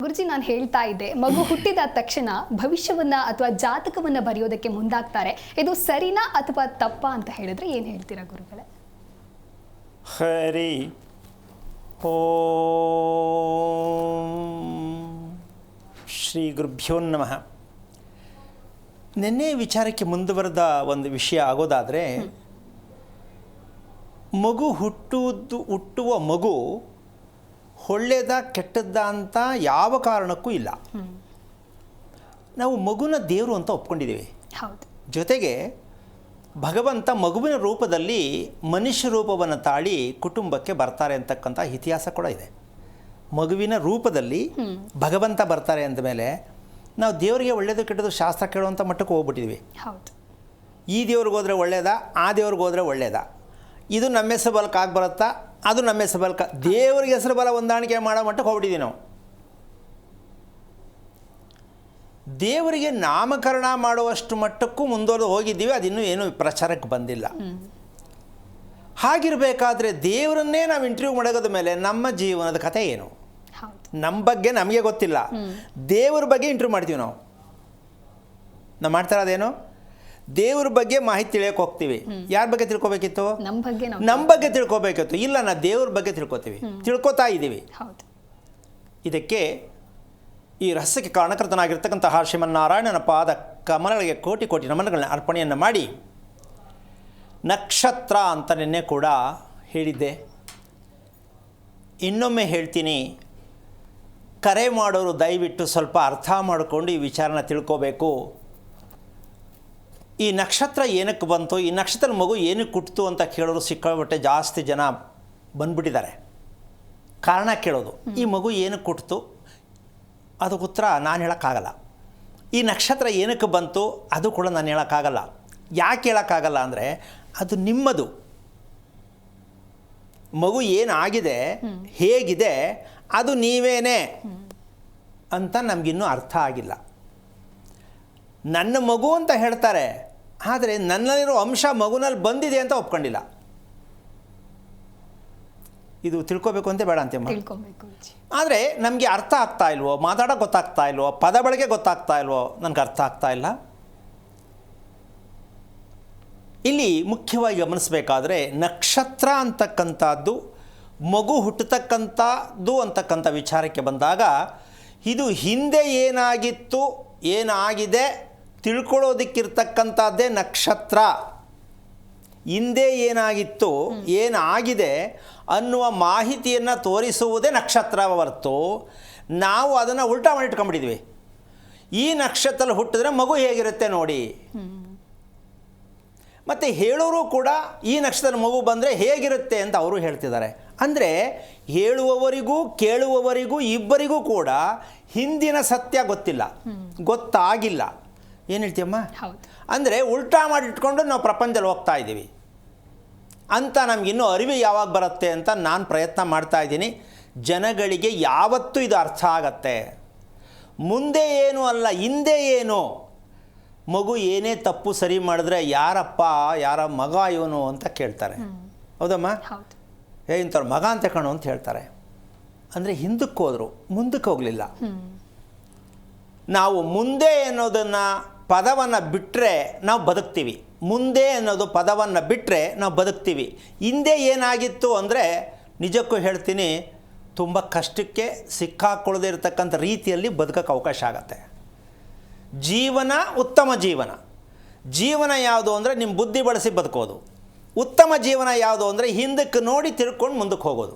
ಗುರುಜಿ, ನಾನು ಹೇಳ್ತಾ ಇದ್ದೆ, ಮಗು ಹುಟ್ಟಿದ ತಕ್ಷಣ ಭವಿಷ್ಯವನ್ನ ಅಥವಾ ಜಾತಕವನ್ನ ಬರೆಯೋದಕ್ಕೆ ಮುಂದಾಗ್ತಾರೆ. ಇದು ಸರಿನಾ ಅಥವಾ ತಪ್ಪಾ ಅಂತ ಹೇಳಿದ್ರೆ ಏನು ಹೇಳ್ತೀರಾ ಗುರುಗಳೇ? ಹರಿ ಓಂ ಶ್ರೀ ಗುರುಭ್ಯೋ ನಮಃ. ನಿನ್ನೆ ವಿಚಾರಕ್ಕೆ ಮುಂದುವರೆದ ಒಂದು ವಿಷಯ ಆಗೋದಾದರೆ, ಮಗು ಹುಟ್ಟುವ ಮಗು ಒಳ್ಳೆಯದ ಕೆಟ್ಟದ್ದ ಅಂತ ಯಾವ ಕಾರಣಕ್ಕೂ ಇಲ್ಲ. ನಾವು ಮಗುನ ದೇವರು ಅಂತ ಒಪ್ಕೊಂಡಿದ್ದೀವಿ. ಹೌದು. ಜೊತೆಗೆ ಭಗವಂತ ಮಗುವಿನ ರೂಪದಲ್ಲಿ ಮನುಷ್ಯ ರೂಪವನ್ನು ತಾಳಿ ಕುಟುಂಬಕ್ಕೆ ಬರ್ತಾರೆ ಅಂತಕ್ಕಂಥ ಇತಿಹಾಸ ಕೂಡ ಇದೆ. ಮಗುವಿನ ರೂಪದಲ್ಲಿ ಭಗವಂತ ಬರ್ತಾರೆ ಅಂದಮೇಲೆ ನಾವು ದೇವರಿಗೆ ಒಳ್ಳೆಯದು ಕೆಟ್ಟದ್ದು ಶಾಸ್ತ್ರ ಕೇಳುವಂಥ ಮಟ್ಟಕ್ಕೆ ಹೋಗ್ಬಿಟ್ಟಿದ್ವಿ. ಹೌದು. ಈ ದೇವ್ರಿಗೆ ಹೋದರೆ ಒಳ್ಳೆಯದಾ, ಆ ದೇವ್ರಿಗೆ ಹೋದರೆ ಒಳ್ಳೆಯದಾ, ಇದು ನಮ್ಮ ಹೆಸರು ಬಲಕ್ಕೆ ಆಗಿ ಬರುತ್ತಾ, ಅದು ನಮ್ಮ ಹೆಸರು ಬಲಕ್ಕೆ, ದೇವರಿಗೆ ಹೆಸರು ಬಲ ಹೊಂದಾಣಿಕೆ ಮಾಡೋ ಮಟ್ಟಕ್ಕೆ ಹೋಗ್ಬಿಟ್ಟಿದ್ದೀವಿ ನಾವು. ದೇವರಿಗೆ ನಾಮಕರಣ ಮಾಡುವಷ್ಟು ಮಟ್ಟಕ್ಕೂ ಮುಂದುವರೆದು ಹೋಗಿದ್ದೀವಿ. ಅದಿನ್ನೂ ಏನೂ ಪ್ರಚಾರಕ್ಕೆ ಬಂದಿಲ್ಲ. ಹಾಗಿರಬೇಕಾದ್ರೆ ದೇವರನ್ನೇ ನಾವು ಇಂಟರ್ವ್ಯೂ ಮಾಡೋದ ಮೇಲೆ ನಮ್ಮ ಜೀವನದ ಕಥೆ ಏನು? ನಮ್ಮ ಬಗ್ಗೆ ನಮಗೆ ಗೊತ್ತಿಲ್ಲ, ದೇವ್ರ ಬಗ್ಗೆ ಇಂಟರ್ವ್ಯೂ ಮಾಡ್ತೀವಿ. ನಾವು ಮಾಡ್ತಾ ಇರೋದೇನು? ದೇವ್ರ ಬಗ್ಗೆ ಮಾಹಿತಿ ತಿಳಿಯೋಕೆ ಹೋಗ್ತೀವಿ. ಯಾರ ಬಗ್ಗೆ ತಿಳ್ಕೊಬೇಕಿತ್ತು? ನಮ್ಮ ಬಗ್ಗೆ ತಿಳ್ಕೊಬೇಕಿತ್ತು. ಇಲ್ಲ, ನಾವು ದೇವ್ರ ಬಗ್ಗೆ ತಿಳ್ಕೊತಾ ಇದ್ದೀವಿ. ಇದಕ್ಕೆ ಈ ರಹಸ್ಯಕ್ಕೆ ಕಾರಣಕರ್ತನಾಗಿರ್ತಕ್ಕಂತಹ ಶ್ರೀಮನ್ನಾರಾಯಣನ ಪಾದ ಕಮಲಗಳಿಗೆ ಕೋಟಿ ಕೋಟಿ ನಮನಗಳನ್ನ ಅರ್ಪಣೆಯನ್ನು ಮಾಡಿ, ನಕ್ಷತ್ರ ಅಂತ ನಿನ್ನೆ ಕೂಡ ಹೇಳಿದ್ದೆ, ಇನ್ನೊಮ್ಮೆ ಹೇಳ್ತೀನಿ. ಕರೆ ಮಾಡೋರು ದಯವಿಟ್ಟು ಸ್ವಲ್ಪ ಅರ್ಥ ಮಾಡಿಕೊಂಡು ಈ ವಿಚಾರನ ತಿಳ್ಕೋಬೇಕು. ಈ ನಕ್ಷತ್ರ ಏನಕ್ಕೆ ಬಂತು, ಈ ನಕ್ಷತ್ರ ಮಗು ಏನಕ್ಕೆ ಹುಟ್ಟಿತು ಅಂತ ಕೇಳೋರು ಸಿಕ್ಕಾಪಟ್ಟೆ ಜಾಸ್ತಿ ಜನ ಬಂದ್ಬಿಟ್ಟಿದ್ದಾರೆ. ಕಾರಣ ಕೇಳೋದು, ಈ ಮಗು ಏನಕ್ಕೆ ಹುಟ್ಟಿತು, ಅದಕ್ಕೆ ಉತ್ತರ ನಾನು ಹೇಳೋಕ್ಕಾಗಲ್ಲ. ಈ ನಕ್ಷತ್ರ ಏನಕ್ಕೆ ಬಂತು ಅದು ಕೂಡ ನಾನು ಹೇಳೋಕ್ಕಾಗಲ್ಲ. ಯಾಕೆ ಹೇಳೋಕ್ಕಾಗಲ್ಲ ಅಂದರೆ, ಅದು ನಿಮ್ಮದು. ಮಗು ಏನಾಗಿದೆ, ಹೇಗಿದೆ, ಅದು ನೀವೇನೇ ಅಂತ ನಮಗಿನ್ನೂ ಅರ್ಥ ಆಗಿಲ್ಲ. ನನ್ನ ಮಗು ಅಂತ ಹೇಳ್ತಾರೆ, ಆದರೆ ನನ್ನಲ್ಲಿರೋ ಅಂಶ ಮಗುನಲ್ಲಿ ಬಂದಿದೆ ಅಂತ ಒಪ್ಕೊಂಡಿಲ್ಲ. ಇದು ತಿಳ್ಕೊಬೇಕು ಅಂತ ಬೇಡ ಅಂತೇಮ್ಮ. ಆದರೆ ನಮಗೆ ಅರ್ಥ ಆಗ್ತಾ ಇಲ್ವೋ, ಮಾತಾಡೋಕೆ ಗೊತ್ತಾಗ್ತಾ ಇಲ್ವೋ, ಪದ ಬಳಕೆ ಗೊತ್ತಾಗ್ತಾ ಇಲ್ವೋ, ನನಗೆ ಅರ್ಥ ಆಗ್ತಾ ಇಲ್ಲ. ಇಲ್ಲಿ ಮುಖ್ಯವಾಗಿ ಗಮನಿಸಬೇಕಾದ್ರೆ, ನಕ್ಷತ್ರ ಅಂತಕ್ಕಂಥದ್ದು ಮಗು ಹುಟ್ಟತಕ್ಕಂಥದ್ದು ಅಂತಕ್ಕಂಥ ವಿಚಾರಕ್ಕೆ ಬಂದಾಗ, ಇದು ಹಿಂದೆ ಏನಾಗಿತ್ತು, ಏನಾಗಿದೆ ತಿಳ್ಕೊಳ್ಳೋದಕ್ಕಿರ್ತಕ್ಕಂಥದ್ದೇ ನಕ್ಷತ್ರ. ಹಿಂದೆ ಏನಾಗಿತ್ತು, ಏನಾಗಿದೆ ಅನ್ನುವ ಮಾಹಿತಿಯನ್ನು ತೋರಿಸುವುದೇ ನಕ್ಷತ್ರ ಹೊರತು, ನಾವು ಅದನ್ನು ಉಲ್ಟಾ ಮಾಡಿಟ್ಕೊಂಡ್ಬಿಟ್ಟಿದ್ವಿ. ಈ ನಕ್ಷತ್ರ ಹುಟ್ಟಿದ್ರೆ ಮಗು ಹೇಗಿರುತ್ತೆ ನೋಡಿ. ಮತ್ತು ಹೇಳೋರು ಕೂಡ ಈ ನಕ್ಷತ್ರ ಮಗು ಬಂದರೆ ಹೇಗಿರುತ್ತೆ ಅಂತ ಅವರು ಹೇಳ್ತಿದ್ದಾರೆ. ಅಂದರೆ ಹೇಳುವವರಿಗೂ ಕೇಳುವವರಿಗೂ ಇಬ್ಬರಿಗೂ ಕೂಡ ಹಿಂದಿನ ಸತ್ಯ ಗೊತ್ತಿಲ್ಲ, ಗೊತ್ತಾಗಿಲ್ಲ. ಏನು ಹೇಳ್ತೀಯಮ್ಮ? ಅಂದರೆ ಉಲ್ಟಾ ಮಾಡಿಟ್ಕೊಂಡು ನಾವು ಪ್ರಪಂಚದಲ್ಲಿ ಹೋಗ್ತಾ ಇದ್ದೀವಿ ಅಂತ ನಮಗಿನ್ನೂ ಅರಿವು ಯಾವಾಗ ಬರುತ್ತೆ ಅಂತ ನಾನು ಪ್ರಯತ್ನ ಮಾಡ್ತಾ ಇದ್ದೀನಿ. ಜನಗಳಿಗೆ ಯಾವತ್ತೂ ಇದು ಅರ್ಥ ಆಗತ್ತೆ. ಮುಂದೆ ಏನು ಅಲ್ಲ, ಹಿಂದೆ ಏನು. ಮಗು ಏನೇ ತಪ್ಪು ಸರಿ ಮಾಡಿದ್ರೆ ಯಾರಪ್ಪ, ಯಾರ ಮಗ ಇವನು ಅಂತ ಕೇಳ್ತಾರೆ. ಹೌದಮ್ಮ? ಇಂಥವ್ರ ಮಗ ಅಂತ ಕಣು ಅಂತ ಹೇಳ್ತಾರೆ. ಅಂದರೆ ಹಿಂದಕ್ಕೆ ಹೋದರು, ಮುಂದಕ್ಕೆ ಹೋಗಲಿಲ್ಲ. ನಾವು ಮುಂದೆ ಅನ್ನೋದನ್ನು ಪದವನ್ನು ಬಿಟ್ಟರೆ ನಾವು ಬದುಕ್ತೀವಿ. ಮುಂದೆ ಅನ್ನೋದು ಪದವನ್ನು ಬಿಟ್ಟರೆ ನಾವು ಬದುಕ್ತೀವಿ. ಹಿಂದೆ ಏನಾಗಿತ್ತು ಅಂದರೆ, ನಿಜಕ್ಕೂ ಹೇಳ್ತೀನಿ, ತುಂಬ ಕಷ್ಟಕ್ಕೆ ಸಿಕ್ಕಾಕೊಳ್ಳದೆ ಇರತಕ್ಕಂಥ ರೀತಿಯಲ್ಲಿ ಬದುಕೋಕ್ಕೆ ಅವಕಾಶ ಆಗತ್ತೆ. ಜೀವನ ಉತ್ತಮ ಜೀವನ. ಜೀವನ ಯಾವುದು ಅಂದರೆ ನಿಮ್ಮ ಬುದ್ಧಿ ಬಳಸಿ ಬದುಕೋದು. ಉತ್ತಮ ಜೀವನ ಯಾವುದು ಅಂದರೆ ಹಿಂದಕ್ಕೆ ನೋಡಿ ತಿಳ್ಕೊಂಡು ಮುಂದಕ್ಕೆ ಹೋಗೋದು.